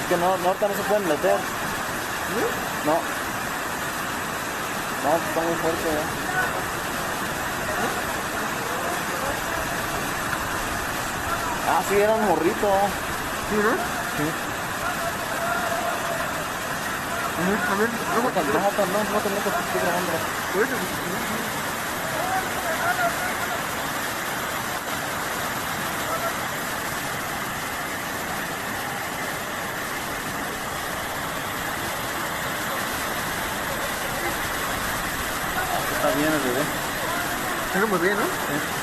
Es que no, ahorita no se pueden meter. No. No, está muy fuerte, Ah, sí, era un morrito. ¿Sí, no? Sí. A ver, No te metas, estoy grabando. Está bien el bebé. Está muy bien, ¿no? Sí.